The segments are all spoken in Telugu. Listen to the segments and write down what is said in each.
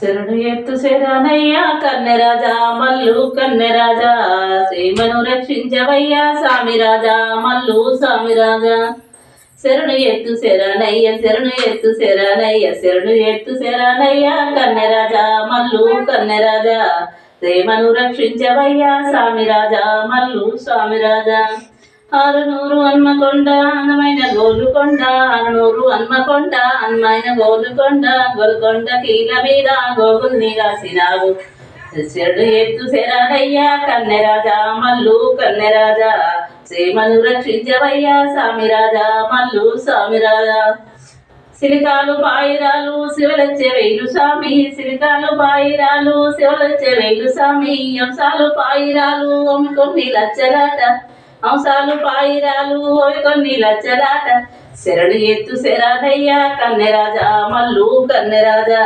శరణు ఎత్తు శరణయ్యా కన్నెరాజా మల్లు కన్నెరాజా సీమను రక్షించవయ్యా సామిరాజా మల్లు సామిరాజా శరణు ఎత్తు శరణయ్య శరణు ఎత్తు శరణయ్య శరణు ఎత్తు శరణయ్యా కన్నెరాజా మల్లు కన్నెరాజా సీమను రక్షించవయ్యా సామిరాజా మల్లు సామిరాజా ఆరునూరు హన్మకొండ అందమైన గోలుకొండ ఆరునూరు హన్మకొండ అందమైన గోలుకొండ గోల్కొండ కీల మీద గోగుల్ని కాసినావు శరణు ఎత్తు శరణయ్యా కన్నెరాజా మల్లు కన్నెరాజా సీమను రక్షించవయ్యా సామిరాజా మల్లు సామిరాజా సిలికాలు పాయిరాలు శివలచ్చే వేలు స్వామి సిలికాలు పాయిరాలు శివలచ్చే వేలు స్వామి అంశాలు పాయిరాలు కొన్ని లచ్చలాట అంశాలు పాయిరాలు కొన్ని లచ్చలాట శరణు ఎత్తు శరణయ్యా కన్నెరాజా మల్లు కన్నెరాజా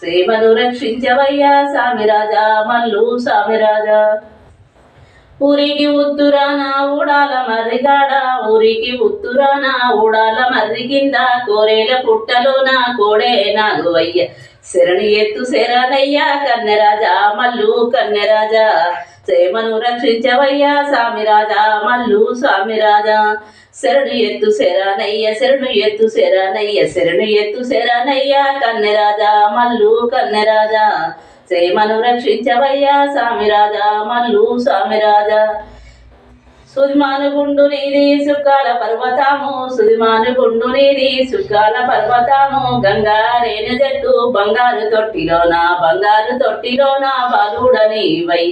సీమను రక్షించవయ్యా సామిరాజా మల్లు సామిరాజా ఊరికి ఉత్తురాన ఊడాల మర్రిగాడ ఊరికి ఉత్తురాన ఊడాల మర్రి కింద కోరేల పుట్టలోన కోడే నాగువయ్య శరణు ఎత్తు శరణయ్యా కన్నెరాజా మల్లు కన్నెరాజా సీమను రక్షించవయ్యా సామిరాజా మల్లు సామిరాజా శరణు ఎత్తు శరణయ్య శరణు ఎత్తు శరణయ్య శరణు ఎత్తు శరణయ్యా కన్నెరాజా మల్లు కన్నెరాజా సీమను రక్షించవయ్యా సామిరాజా మల్లు సామిరాజా సుదిమాను గుండు నీది సుక్కాల పర్వతము సుదిమాను గుండు నీది సుక్కాల పర్వతము గంగా రేణు జట్టు బంగారు తొట్టిలోన బాలుడని వై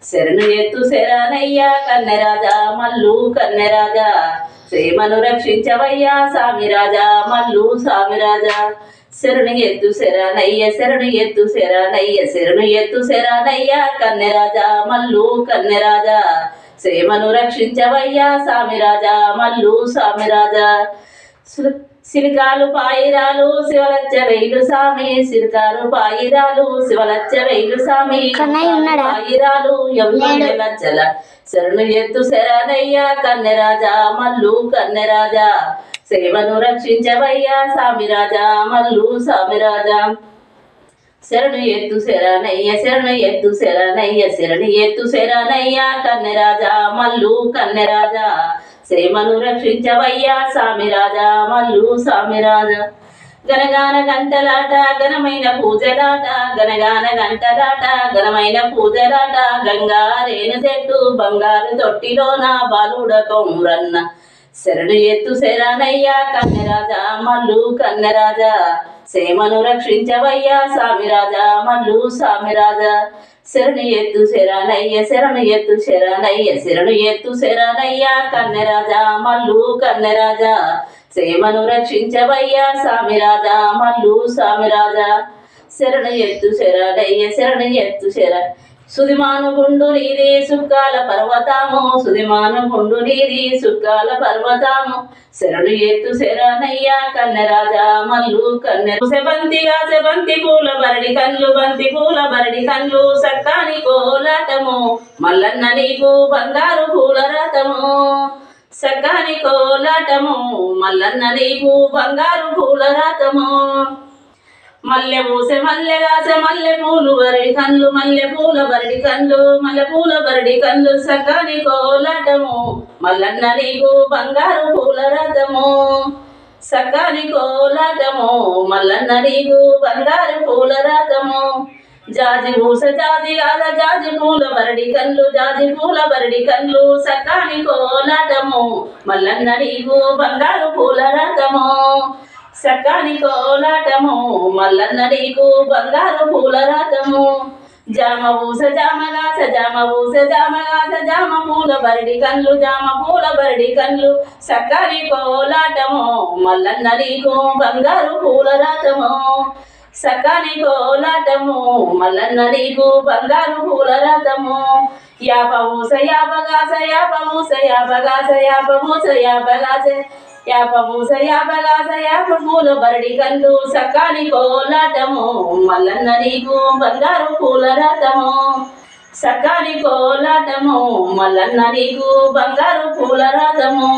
శరణు ఎత్తు శరణయ్యా కన్నెరాజా మల్లు కన్నెరాజా సీమను రక్షించవయ్యా సామిరాజా మల్లు సామిరాజా శరణు ఎత్తు శరణయ్య శరణు ఎత్తు శరణయ్య శరణు ఎత్తు శరణయ్యా కన్నెరాజా మల్లు కన్నెరాజా సీమను రక్షించవయ్యా సామిరాజా మల్లు సామిరాజా సిలికాలు పాయిరాలు శివలచ్చ వేలు సామి సిలికాలు పాయిరాలు శివలచ్చ వేలు సామి పాయిరాలు ఎవరి లచ్చల శరణు ఎత్తు శరణయ్యా కన్నెరాజా మల్లు కన్నెరాజా సీమను రక్షించవయ్యా సామిరాజా మల్లు సామిరాజా శరణు ఎత్తు శరణయ్య శరణు ఎత్తు శరణయ్య శరణు ఎత్తు శరణయ్యా కన్నెరాజా మల్లు కన్నెరాజా సీమను రక్షించవయ్యా సామిరాజా మల్లు సామిరాజా గనగాన గంటలాట ఘనమైన పూజలాట గనగాన గంటలాట ఘనమైన పూజలాట గంగా రేణు చెట్టు బంగారు తొట్టిలోన బాలుడ కొమ్రన్న శరణు ఎత్తు శరణయ్యా కన్నెరాజా మల్లు కన్నెరాజా సీమను రక్షించవయ్యా సామిరాజా మల్లు సామిరాజా శరణు ఎత్తు శరణయ్య శరణు ఎత్తు శరణయ్య శరణు ఎత్తు శరణయ్యా కన్నెరాజా మల్లు కన్నెరాజా సీమను రక్షించవయ్యా సామిరాజా మల్లు సామిరాజా శరణు ఎత్తు శరణయ్య శరణు ఎత్తు సుదిమాను గుండు నీది సుక్కాల పర్వతము సుదిమాను గుండు నీది సుక్కాల పర్వతము శరణు ఎత్తు శరణయ్యా కన్నెరాజా మల్లు కన్నె సెబంతిగా సెబంతి పూల బరడి కన్లు బంతి పూల బరడి కన్లు సక్కాని కోలాటము మల్లన్న నీకు బంగారు పూల రథము సక్కాని కోలాటము మల్లన్న నీకు బంగారు పూల రథము మల్లె పూసె మల్లె గాసె మల్లె పూలు బరడి కన్లు మల్లె పూల బరడి కన్లు మల్లె పూల బరడి కన్లు సకాని కోలాటము మల్లన్న నీకు బంగారు పూల రథము సకాని కోలాటము మల్లన్న నీకు బంగారు పూల రథము జాజి పూస జాజి గాల జాజి పూల బరడి కన్లు జాజి పూల బరడి కన్లు సకాని కోలాటము మల్లన్న నీకు బంగారు పూల రథము సకాని కోలాటము మల్లన్న నీకు బంగారు పూల రథము జామ పూస జామగాస జామ పూస జామగాస జామ పూల బరడి కన్లు జామ పూల బరడి కన్లు సకాని కోలాటము మల్లన్న నీకు బంగారు పూల రథము సకాని కోలాటము మల్లన్న నీకు బంగారు పూల రథము యాప పూస యాపగాస యాప పూస యాపగాస యాప పూస యాపగాస యాప పూస యాపగాస యాప పూల బరడి కన్లు సకాని కోలాటము మల్లన్న నీకు బంగారు పూల రథము సకాని కోలాటము మల్లన్న నీకు బంగారు పూల రథము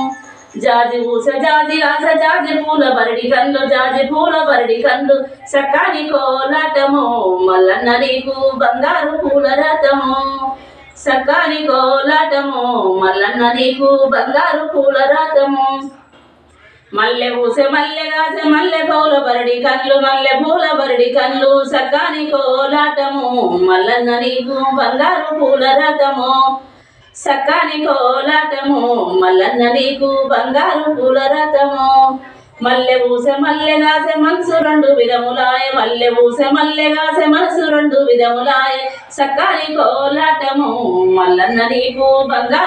జాజి పూస జాజి ఆస జాజి పూల బరడి కళ్ళు జాజి పూల బరడి కళ్ళు సక్కాని కోలాటము మల్లన్న నీకు బంగారు పూల రథము సక్కాని కోలాటము మల్లన్న నీకు బంగారు పూల రథము మల్లె పూసె మల్లె గాసె మల్లె పూల బరడి కళ్ళు మల్లె పూల బరడి కళ్ళు సక్కాని కోలాటము మల్లన్న నీకు బంగారు పూల రథము సక్కాని కోలాటము మల్లన్న నీకు బంగారు పూల రథము మల్లె పూసె మల్లె గాసె మనసు రెండు విధములాయ మల్లె పూసె మల్లె గాసె మనసు రెండు విధములాయ సక్కాని కోలాటము మల్లన్న నీకు బంగారు